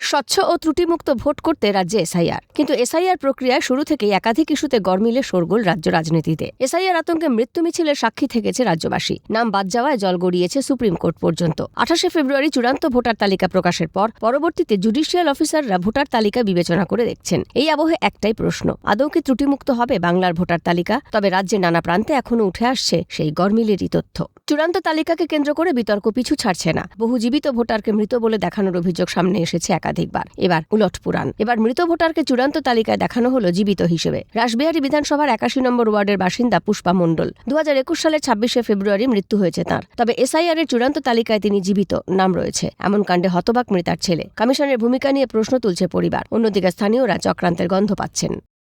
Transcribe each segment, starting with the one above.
স্বচ্ছ ও ত্রুটিমুক্ত ভোট করতে রাজ্যে এসআইআর, কিন্তু এসআইআর প্রক্রিয়ায় শুরু থেকেই একাধিক ইস্যুতে গড়মিলে শোরগোল রাজ্য রাজনীতিতে। এসআইআর আতঙ্কে মৃত্যু মিছিলের সাক্ষী থেকেছে রাজ্যবাসী। নাম বাদ যাওয়ায় জল গড়িয়েছে সুপ্রিম কোর্ট পর্যন্ত। 28 ফেব্রুয়ারি চূড়ান্ত ভোটার তালিকা প্রকাশের পর পরবর্তীতে জুডিশিয়াল অফিসাররা ভোটার তালিকা বিবেচনা করে দেখছেন। এই আবহে একটাই প্রশ্ন, আদৌ কি ত্রুটিমুক্ত হবে বাংলার ভোটার তালিকা? তবে রাজ্যের নানা প্রান্তে এখনও উঠে আসছে সেই গড়মিলেরই তথ্য। চূড়ান্ত তালিকাকে কেন্দ্র করে বিতর্ক পিছু ছাড়ছে না। বহু জীবিত ভোটারকে মৃত বলে দেখানোর অভিযোগ সামনে এসেছে একাধিকবার। এবার উলটপুরাণ। এবার মৃত ভোটারকে চূড়ান্ত তালিকায় দেখানো হলো জীবিত হিসেবে। রাসবিহারী বিধানসভার 81 নম্বর ওয়ার্ডের বাসিন্দা পুষ্পা মণ্ডল। 2021 সালের 26 ফেব্রুয়ারি মৃত্যু হয়েছে তাঁর। তবে এসআইআর এর চূড়ান্ত তালিকায় তিনি জীবিত নাম রয়েছে। এমন কাণ্ডে হতবাক মৃতার ছেলে। কমিশনের ভূমিকা নিয়ে প্রশ্ন তুলছে পরিবার। অন্যদিকে স্থানীয়রা চক্রান্তের গন্ধ পাচ্ছেন।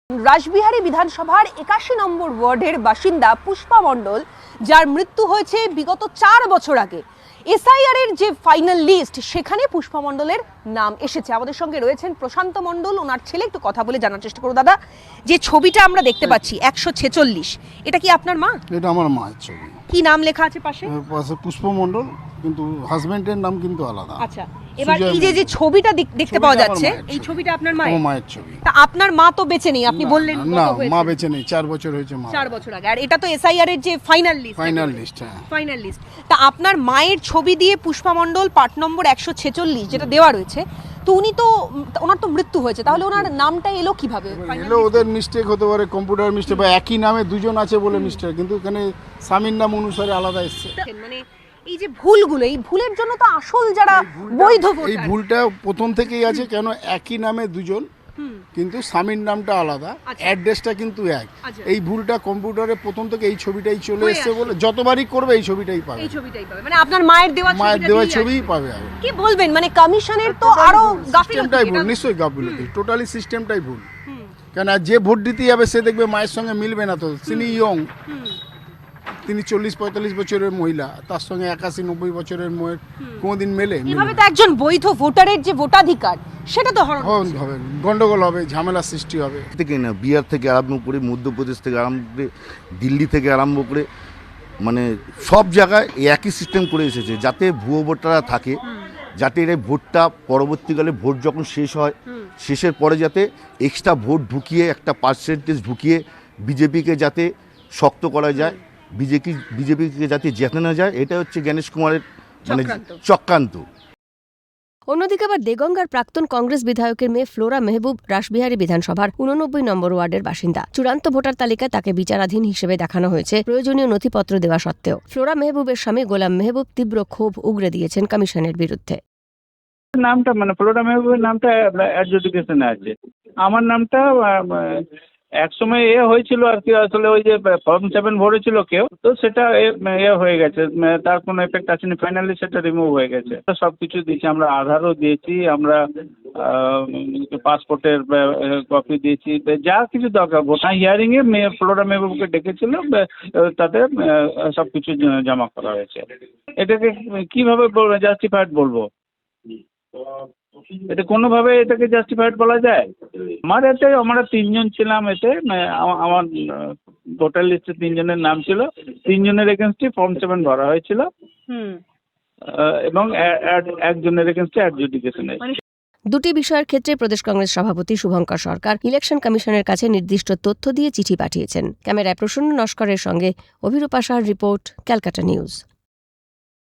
রাসবিহারী বিধানসভার 81 নম্বর ওয়ার্ডের বাসিন্দা পুষ্পা মণ্ডল, যার মৃত্যু হয়েছে বিগত 4 বছর আগে। এসআইআর এর যে ফাইনাল লিস্ট, সেখানে পুষ্পা মণ্ডলের নাম এসেছে। আমাদের সঙ্গে রয়েছেন প্রশান্ত মণ্ডল, ওনার ছেলে। একটু কথা বলে জানার চেষ্টা করো। দাদা, যে ছবিটা আমরা দেখতে পাচ্ছি 146, এটা কি আপনার মা? এটা আমার মায়ের ছবি। কি নাম লেখা আছে পাশে? পাশে পুষ্পা মণ্ডল, কিন্তু হাজবেন্ডের নাম কিন্তু আলাদা। আচ্ছা, এবার এই যে ছবিটা দেখতে পাওয়া যাচ্ছে, এই ছবিটা আপনার মায়ের ছবি। তা আপনার মা তো বেঁচে নেই, আপনি বললেন। না, মা বেঁচে নেই, 4 বছর হয়েছে মা। 4 বছর আগে। আর এটা তো এসআইআর এর যে ফাইনাল লিস্ট। হ্যাঁ, ফাইনাল লিস্ট। তা আপনার মায়ের ছবি দিয়ে পুষ্পা মণ্ডল পার্ট নম্বর 146 যেটা দেওয়া রয়েছে, তো ওনার তো মৃত্যু হয়েছে, তাহলে ওনার নামটা এলো কিভাবে? এলো ওদের মিস্টেক হতে পারে, কম্পিউটার মিস্টেক, বা একই নামে দুজন আছে বলে মিস্টেক, কিন্তু এখানে স্বামীর নাম অনুসারে আলাদা এসেছে। মানে এই যে ভুলগুলো, এই ভুলের জন্য তো আসল যারা বৈধ ভোটার, এই ভুলটা প্রথম থেকেই আছে। কেন একই নামে দুজন, কিন্তু স্বামীর নামটা আলাদা, অ্যাড্রেসটা কিন্তু এক। এই ভুলটা কম্পিউটারে প্রথম থেকে এই ছবিটাই চলে এসেছে বলে যতবারই করবে এই ছবিটাই পাবে। মানে আপনার মায়ের দেওয়া ছবিই পাবে। কি বলবেন, মানে কমিশনের তো আরো গাফিলতিটাই ভুল, নিশ্চয়ই গাফিলতি, টোটালি সিস্টেমটাই ভুল। কেন যে ভোট দিতে যাবে সে দেখবে মায়ের সঙ্গে মিলবে না। তো তিনি ইয়ং, তিনি 40-45 বছরের মহিলা, তার সঙ্গে 81-90 বছরের মেয়ের কোনোদিন মেলে? এভাবে তো একজন বৈধ ভোটারের যে ভোটাধিকার, সেটা তো হরণ হবে, গন্ডগোল হবে, ঝামেলার সৃষ্টি হবে। থেকে না, বিহার থেকে আরম্ভ করে, মধ্যপ্রদেশ থেকে আরম্ভ করে, দিল্লি থেকে আরম্ভ করে, মানে সব জায়গায় একই সিস্টেম করে এসেছে, যাতে ভুয়ো ভোটাররা থাকে, যাতে এই ভোটটা পরবর্তীকালে ভোট যখন শেষ হয়, শেষের পরে যাতে এক্সট্রা ভোট ঢুকিয়ে, একটা পার্সেন্টেজ ঢুকিয়ে বিজেপিকে যাতে শক্ত করা যায়, বিজেপিকে যাতে জেতানো যায়। এটা হচ্ছে গণেশ কুমারের মানে চক্রান্ত। অন্যদিকে আবার দেগঙ্গার প্রাক্তন কংগ্রেস বিধায়কের মেয়ে ফ্লোরা মেহবুব রাসবিহারী বিধানসভার 89 নম্বর ওয়ার্ডের বাসিন্দা। চূড়ান্ত ভোটার তালিকায় তাকে বিচারাধীন হিসেবে দেখানো হয়েছে প্রয়োজনীয় নথিপত্র দেওয়া সত্ত্বেও। ফ্লোরা মেহবুবের স্বামী গোলাম মেহবুব তীব্র ক্ষোভ উগরে দিয়েছেন কমিশনের বিরুদ্ধে। নামটা মানে ফ্লোরা মেহবুবের নামটা অ্যাডজুডিকেশনে আছে, আমার নামটা একসময় হয়েছিল আর কি, আসলে ওই যে ফর্ম 7 ভরেছিল কেউ, তো সেটা হয়ে গেছে, তার কোনো এফেক্ট আসেনি, ফাইনালি সেটা রিমুভ হয়ে গেছে। সব কিছু দিয়েছি আমরা, আধারও দিয়েছি আমরা, পাসপোর্টের কপি দিয়েছি, যা কিছু দরকার। ভোটার হিয়ারিংয়ে ফ্লোরা মেহবুবকে ডেকেছিল, তাতে সব কিছু জমা করা হয়েছে। এটাকে কিভাবে জাস্টিফাইড বলবো? এটা কোনোভাবে এটাকে জাস্টিফাইড বলা যায়? আমরা 3 জন ছিলাম এতে, আমার ভোটার লিস্টে 3 জনের নাম ছিল, 3 জনের এগেনস্টে ফর্ম 7 ভরা হয়েছিল, এবং একজনের এগেনস্টে অ্যাডজুডিকেশন হয়েছে। দুটি বিষয়ের ক্ষেত্রে প্রদেশ কংগ্রেস সভাপতি শুভঙ্কর সরকার ইলেকশন কমিশনের কাছে নির্দিষ্ট তথ্য দিয়ে চিঠি পাঠিয়েছেন। ক্যামেরায় প্রসন্ন নস্করের সঙ্গে অভিরূপা শাহর রিপোর্ট, ক্যালকাটা নিউজ।